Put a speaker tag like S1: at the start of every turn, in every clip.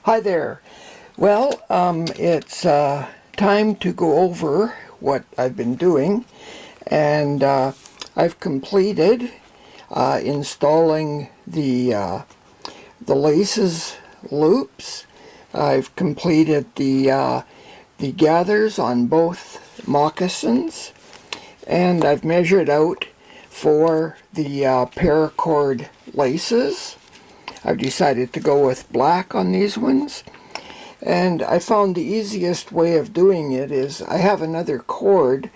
S1: Hi there. Well, it's time to go over what I've been doing, and I've completed installing the LACES loops. I've completed the gathers on both moccasins, and I've measured out for the paracord laces. I've decided to go with black on these ones, and I found the easiest way of doing it is I have another cord,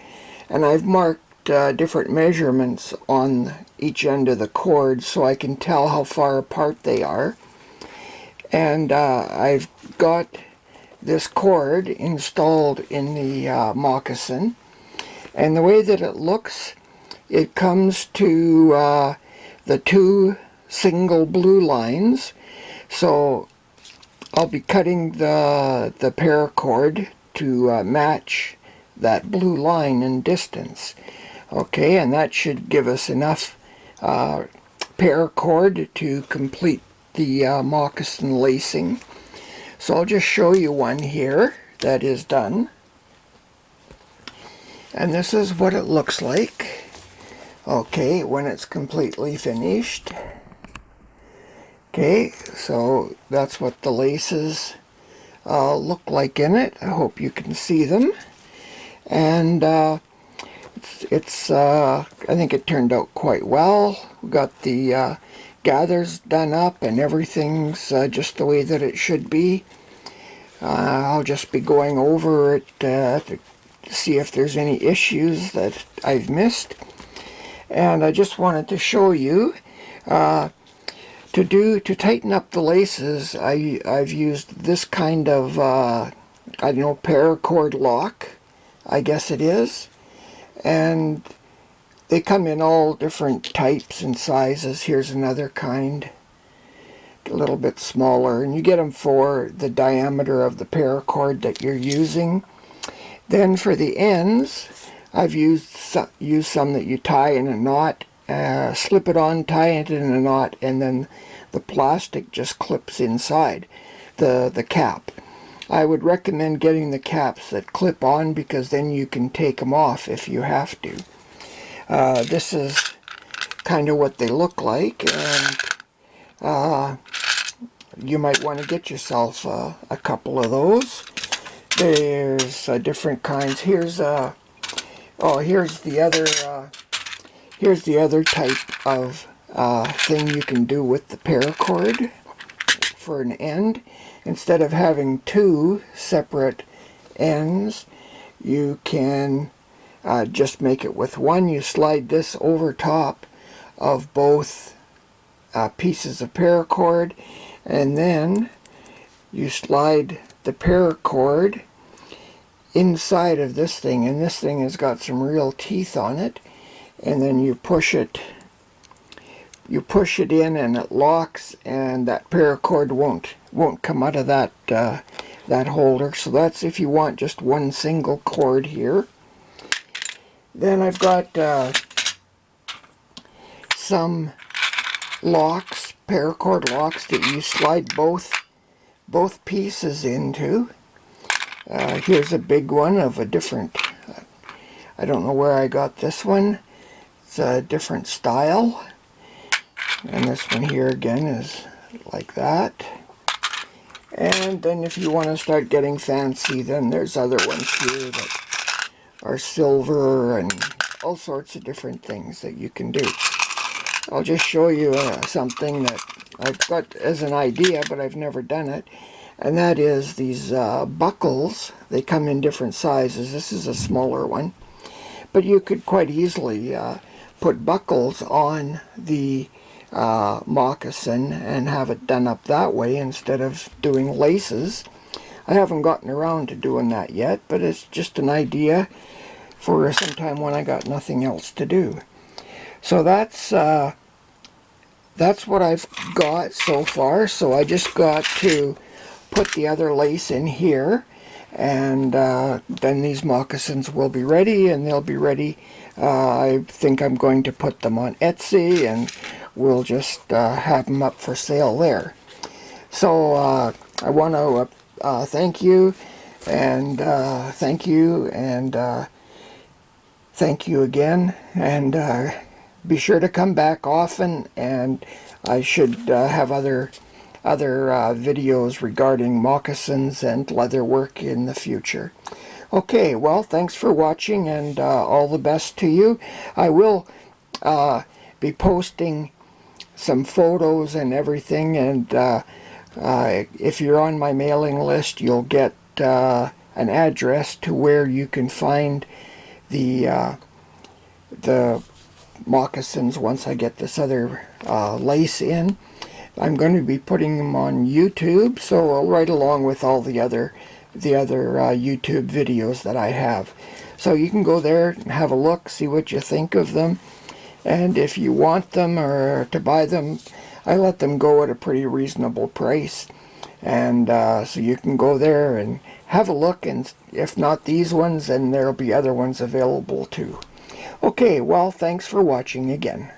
S1: and I've marked different measurements on each end of the cord so I can tell how far apart they are. And I've got this cord installed in the moccasin, and the way that it looks, it comes to the two single blue lines. So I'll be cutting the paracord to match that blue line in distance. Okay, and that should give us enough paracord to complete the moccasin lacing. So I'll just show you one here that is done. And this is what it looks like, okay, when it's completely finished. Okay, so that's what the laces look like in it. I hope you can see them. And I think it turned out quite well. We got the gathers done up and everything's just the way that it should be. I'll just be going over it to see if there's any issues that I've missed. And I just wanted to show you to tighten up the laces, I've used this kind of, I don't know, paracord lock, I guess it is. And they come in all different types and sizes. Here's another kind, a little bit smaller. And you get them for the diameter of the paracord that you're using. Then for the ends, I've used some that you tie in a knot. Slip it on, tie it in a knot, and then the plastic just clips inside the cap. I would recommend getting the caps that clip on, because then you can take them off if you have to. This is kind of what they look like, and you might want to get yourself a couple of those. There's different kinds. Here's the other type of thing you can do with the paracord for an end. Instead of having two separate ends, you can just make it with one. You slide this over top of both pieces of paracord, and then you slide the paracord inside of this thing, and this thing has got some real teeth on it, and then you push it in and it locks, and that paracord won't come out of that that holder. So that's if you want just one single cord here. Then I've got some locks, paracord locks, that you slide both pieces into. Here's a big one of a different, I don't know where I got this one. It's a different style. And this one here again is like that. And then if you want to start getting fancy, then there's other ones here that are silver and all sorts of different things that you can do. I'll just show you something that I've got as an idea, but I've never done it. And that is these buckles. They come in different sizes. This is a smaller one. But you could quite easily put buckles on the moccasin and have it done up that way instead of doing laces. I haven't gotten around to doing that yet, but it's just an idea for sometime when I got nothing else to do. So that's what I've got so far. So I just got to put the other lace in here, and then these moccasins will be ready, and they'll be ready. I think I'm going to put them on Etsy, and we'll just have them up for sale there. So I want to thank you, and thank you, and thank you again, and be sure to come back often, and I should have other videos regarding moccasins and leatherwork in the future. Okay, well, thanks for watching, and all the best to you. I will be posting some photos and everything, and if you're on my mailing list, you'll get an address to where you can find the moccasins once I get this other lace in. I'm going to be putting them on YouTube, so right along with all the other YouTube videos that I have. So you can go there and have a look, see what you think of them, and if you want them or to buy them, I let them go at a pretty reasonable price, and so you can go there and have a look, and if not these ones, then there'll be other ones available too. Okay, well, thanks for watching again.